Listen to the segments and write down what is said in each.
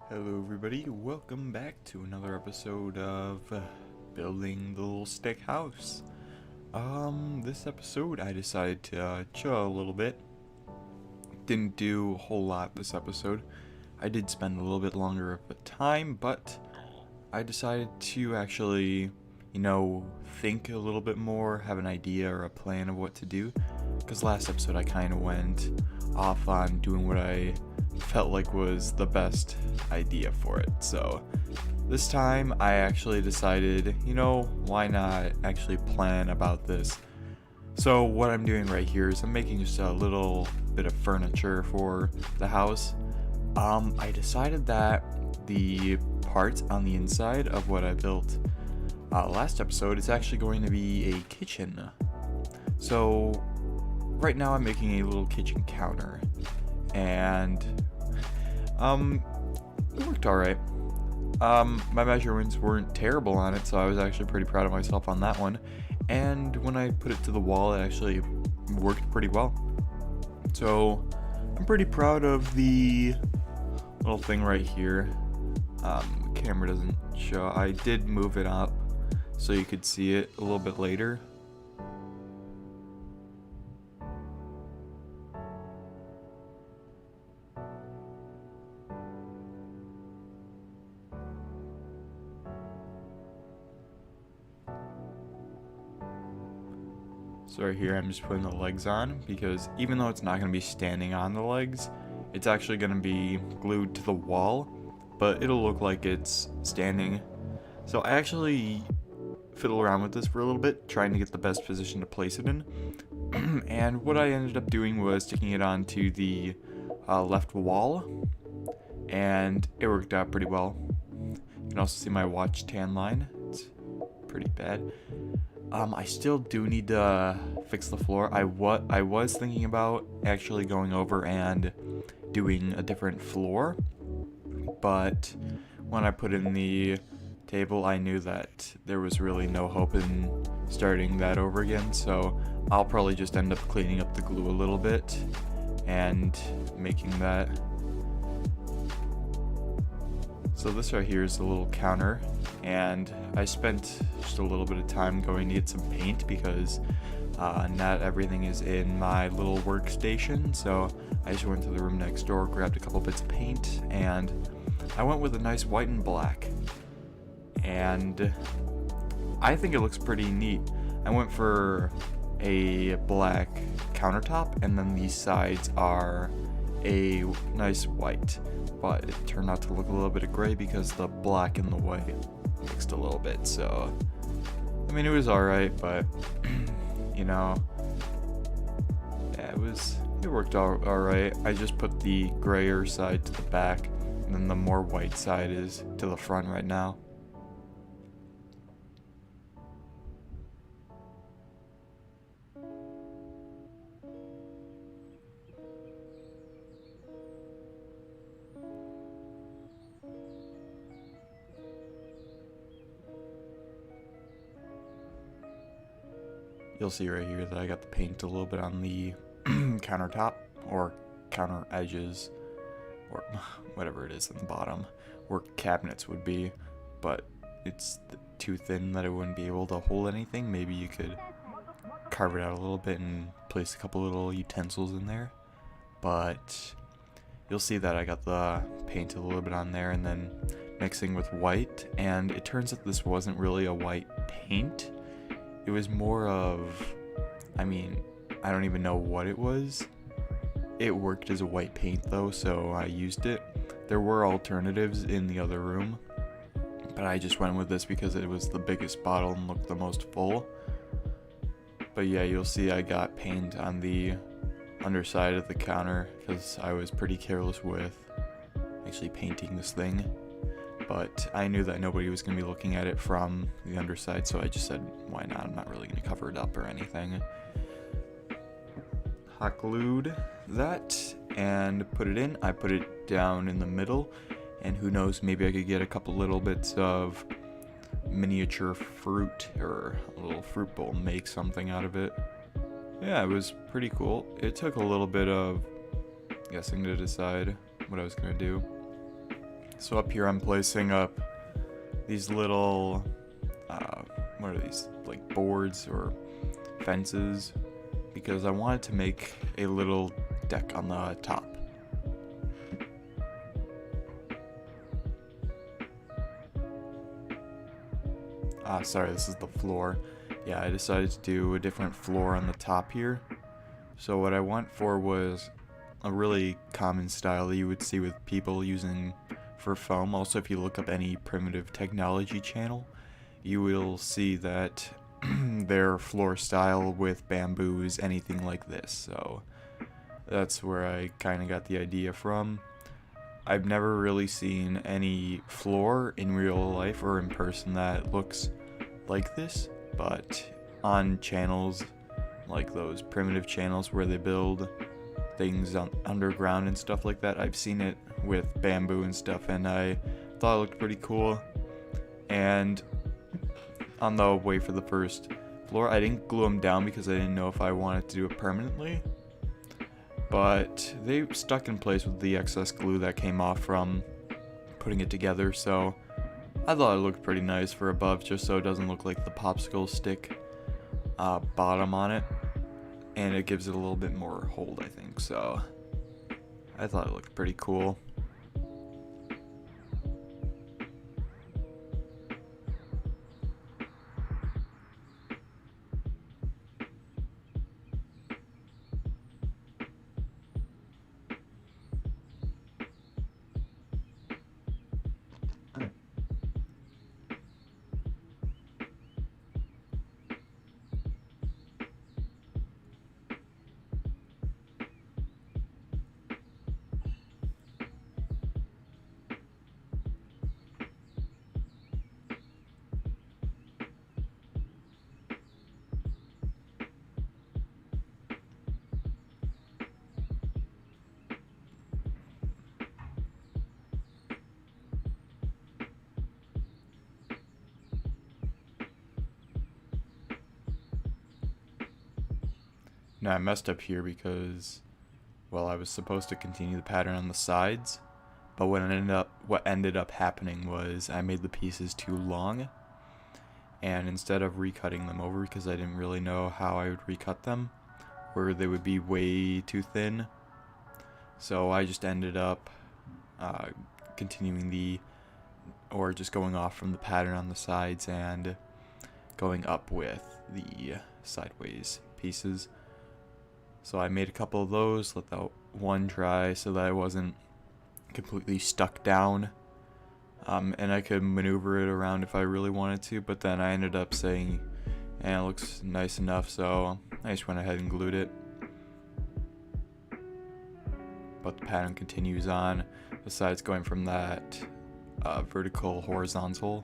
Hello everybody, welcome back to another episode of Building the Little Stick House. This episode I decided to chill a little bit. Didn't do a whole lot this episode. I did spend a little bit longer of a time, but I decided to actually, think a little bit more, have an idea or a plan of what to do. Because last episode I kind of went off on doing what I felt like was the best idea for it. So this time I actually decided, why not actually plan about this? So what I'm doing right here is I'm making just a little bit of furniture for the house. I decided that the parts on the inside of what I built last episode is actually going to be a kitchen. So right now I'm making a little kitchen counter, and it worked alright. My measurements weren't terrible on it, so I was actually pretty proud of myself on that one. And when I put it to the wall, it actually worked pretty well. So I'm pretty proud of the little thing right here. The camera doesn't show. I did move it up so you could see it a little bit later. So right here I'm just putting the legs on, because even though it's not going to be standing on the legs, it's actually going to be glued to the wall, but it'll look like it's standing. So I actually fiddle around with this for a little bit, trying to get the best position to place it in. And what I ended up doing was sticking it onto the left wall, and it worked out pretty well. You can also see my watch tan line. It's pretty bad. I still do need to fix the floor. I was thinking about actually going over and doing a different floor, but when I put in the table, I knew that there was really no hope in starting that over again, so I'll probably just end up cleaning up the glue a little bit and making that. So this right here is the little counter, and I spent just a little bit of time going to get some paint because not everything is in my little workstation. So I just went to the room next door, grabbed a couple bits of paint, and I went with a nice white and black. And I think it looks pretty neat. I went for a black countertop, and then these sides are a nice white, but it turned out to look a little bit of gray because the black and the white mixed a little bit. So I mean, it was alright, but yeah, it worked out alright. I just put the grayer side to the back, and then the more white side is to the front right now. You'll see right here that I got the paint a little bit on the countertop, or counter edges, or whatever it is in the bottom, where cabinets would be, but it's too thin that it wouldn't be able to hold anything. Maybe you could carve it out a little bit and place a couple little utensils in there, but you'll see that I got the paint a little bit on there and then mixing with white, and it turns out this wasn't really a white paint. It was more of, I don't even know what it was. It worked as a white paint though, so I used it. There were alternatives in the other room, but I just went with this because it was the biggest bottle and looked the most full. But yeah, you'll see I got paint on the underside of the counter because I was pretty careless with actually painting this thing. But I knew that nobody was going to be looking at it from the underside, so I just said, why not? I'm not really going to cover it up or anything. Hot glued that and put it in. I put it down in the middle, and who knows, maybe I could get a couple little bits of miniature fruit or a little fruit bowl, make something out of it. Yeah, it was pretty cool. It took a little bit of guessing to decide what I was going to do. So up here I'm placing up these little, what are these, like boards or fences, because I wanted to make a little deck on the top. Sorry, this is the floor. Yeah, I decided to do a different floor on the top here. So what I went for was a really common style that you would see with people using for foam. Also, if you look up any primitive technology channel, you will see that their floor style with bamboo is anything like this. So that's where I kind of got the idea from. I've never really seen any floor in real life or in person that looks like this, but on channels like those primitive channels where they build things underground and stuff like that, I've seen it with bamboo and stuff, and I thought it looked pretty cool. And on the way for the first floor, I didn't glue them down because I didn't know if I wanted to do it permanently, but they stuck in place with the excess glue that came off from putting it together. So I thought it looked pretty nice for above, just so it doesn't look like the popsicle stick bottom on it, and it gives it a little bit more hold, I think. So I thought it looked pretty cool. Now I messed up here because, well, I was supposed to continue the pattern on the sides, but what ended up happening was I made the pieces too long, and instead of recutting them over, because I didn't really know how I would recut them, or they would be way too thin, so I just ended up continuing or just going off from the pattern on the sides and going up with the sideways pieces. So I made a couple of those, let that one dry so that I wasn't completely stuck down, and I could maneuver it around if I really wanted to, but then I ended up saying, it looks nice enough, so I just went ahead and glued it. But the pattern continues on, besides going from that vertical horizontal.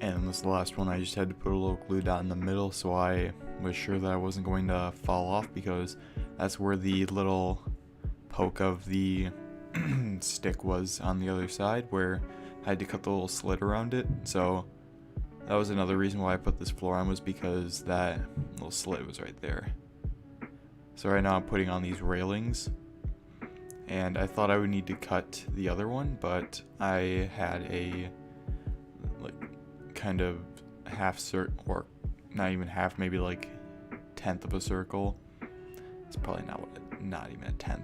And this last one, I just had to put a little glue dot in the middle so I was sure that I wasn't going to fall off, because that's where the little poke of the stick was on the other side, where I had to cut the little slit around it. So that was another reason why I put this floor on, was because that little slit was right there. So right now I'm putting on these railings, and I thought I would need to cut the other one, but I had a kind of half circle, or not even half, maybe like 1/10 of a circle. It's probably not even a 1/10,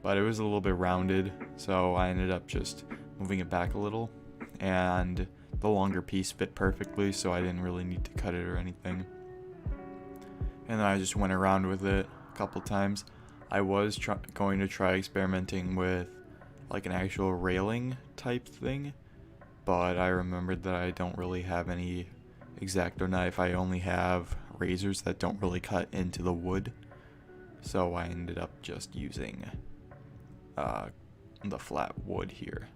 but it was a little bit rounded, so I ended up just moving it back a little, and the longer piece fit perfectly, so I didn't really need to cut it or anything. And then I just went around with it a couple times. I was going to try experimenting with like an actual railing type thing, but I remembered that I don't really have any X-Acto knife. I only have razors that don't really cut into the wood, so I ended up just using the flat wood here.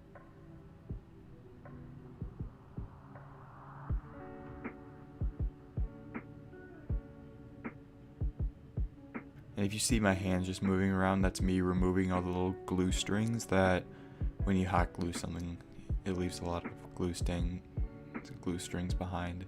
And if you see my hands just moving around, that's me removing all the little glue strings that when you hot glue something, it leaves a lot of glue strings behind.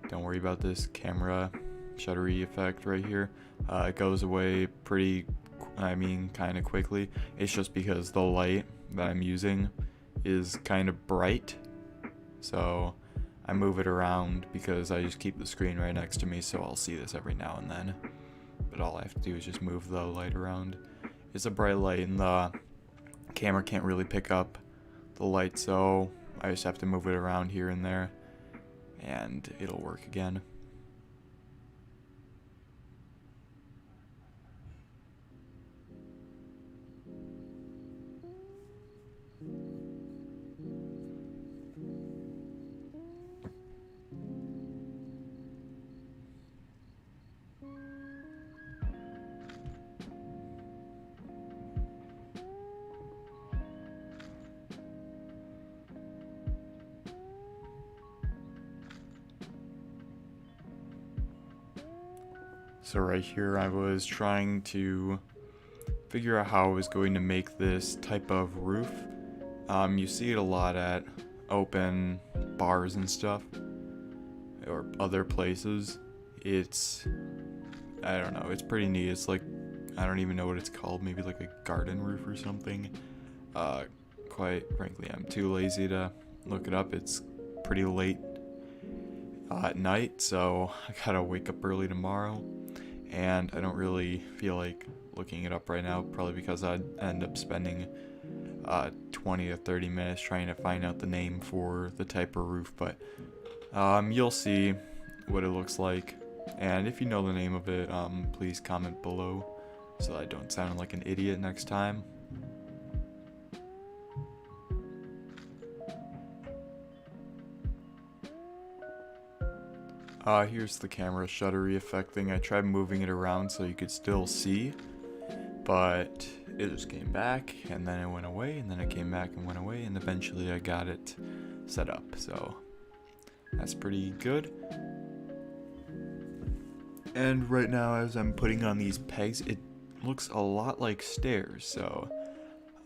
Don't worry about this camera shuttery effect right here. It goes away kind of quickly. It's just because the light that I'm using is kind of bright. So I move it around because I just keep the screen right next to me, so I'll see this every now and then. But all I have to do is just move the light around. It's a bright light and the camera can't really pick up the light, so I just have to move it around here and there and it'll work again. So right here I was trying to figure out how I was going to make this type of roof. You see it a lot at open bars and stuff, or other places. I don't know, it's pretty neat. It's like, I don't even know what it's called, maybe like a garden roof or something. Quite frankly, I'm too lazy to look it up. It's pretty late at night, so I gotta wake up early tomorrow. And I don't really feel like looking it up right now, probably because I'd end up spending 20 to 30 minutes trying to find out the name for the type of roof, but you'll see what it looks like. And if you know the name of it, please comment below so I don't sound like an idiot next time. Here's the camera shuttery effect thing. I tried moving it around so you could still see, but it just came back and then it went away and then it came back and went away, and eventually I got it set up, so that's pretty good. And right now, as I'm putting on these pegs, it looks a lot like stairs, so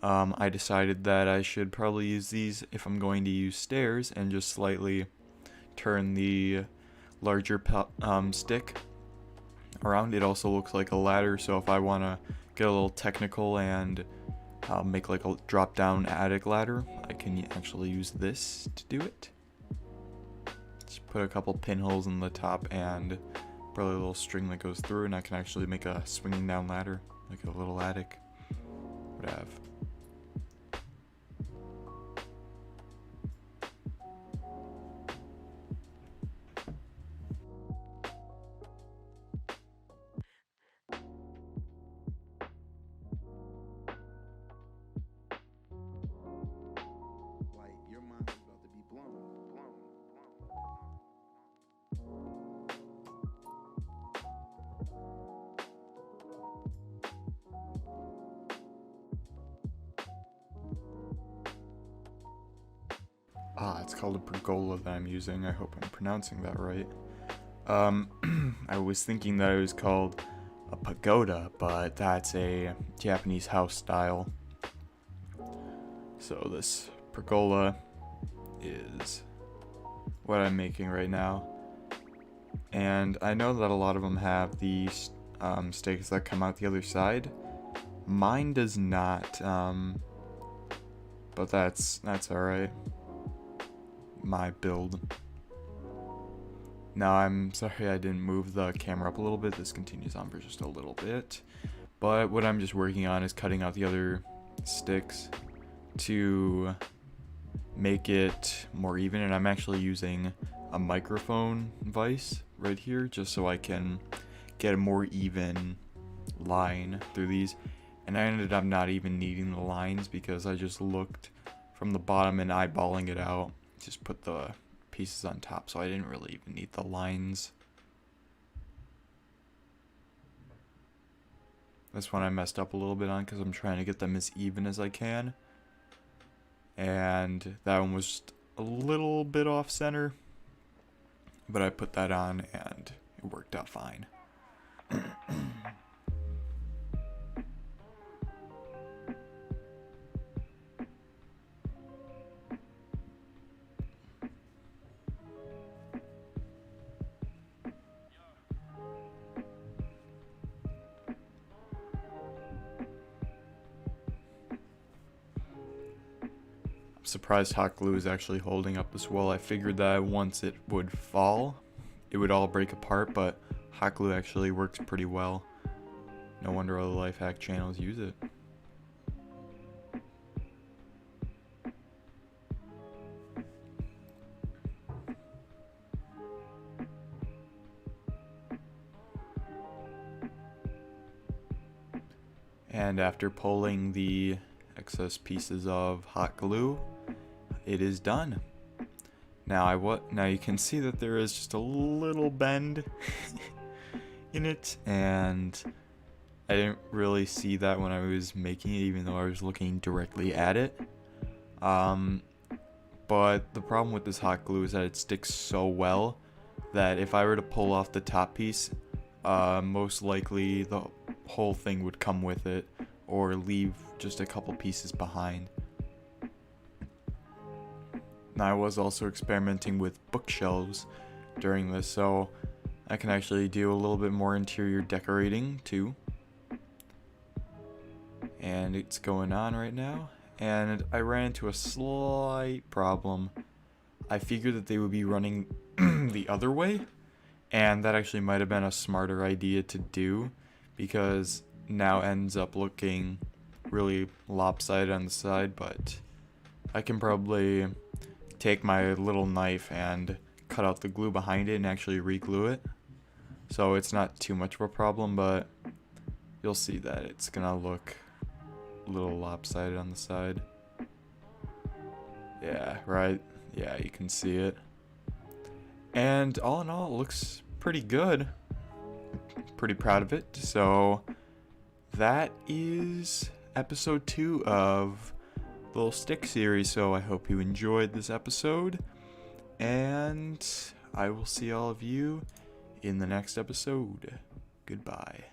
I decided that I should probably use these if I'm going to use stairs and just slightly turn the larger stick around. It also looks like a ladder, so if I want to get a little technical and make like a drop down attic ladder, I can actually use this to do it. Just put a couple pinholes in the top and probably a little string that goes through, and I can actually make a swinging down ladder like a little attic would have. It's called a pergola that I'm using. I hope I'm pronouncing that right. I was thinking that it was called a pagoda, but that's a Japanese house style. So this pergola is what I'm making right now. And I know that a lot of them have these stakes that come out the other side. Mine does not, but that's alright. My build. Now I'm sorry I didn't move the camera up a little bit. This continues on for just a little bit. But what I'm just working on is cutting out the other sticks to make it more even, and I'm actually using a microphone vise right here just so I can get a more even line through these. And I ended up not even needing the lines because I just looked from the bottom and eyeballing it out. Just put the pieces on top, so I didn't really even need the lines. This one I messed up a little bit on because I'm trying to get them as even as I can. And that one was just a little bit off center. But I put that on and it worked out fine. Surprised hot glue is actually holding up this well. I figured that once it would fall, it would all break apart, but hot glue actually works pretty well. No wonder all the life hack channels use it. And after pulling the excess pieces of hot glue, it is done. Now you can see that there is just a little bend in it, and I didn't really see that when I was making it, even though I was looking directly at it. But the problem with this hot glue is that it sticks so well that if I were to pull off the top piece, most likely the whole thing would come with it, or leave just a couple pieces behind. Now, I was also experimenting with bookshelves during this, so I can actually do a little bit more interior decorating too. And it's going on right now, and I ran into a slight problem. I figured that they would be running the other way, and that actually might have been a smarter idea to do, because now ends up looking really lopsided on the side. But I can probably take my little knife and cut out the glue behind it and actually re-glue it, so it's not too much of a problem, but you'll see that it's gonna look a little lopsided on the side. Yeah, right? Yeah, you can see it. And all in all, it looks pretty good. Pretty proud of it. So that is episode 2 of the Little Stick series. So I hope you enjoyed this episode, and I will see all of you in the next episode. Goodbye.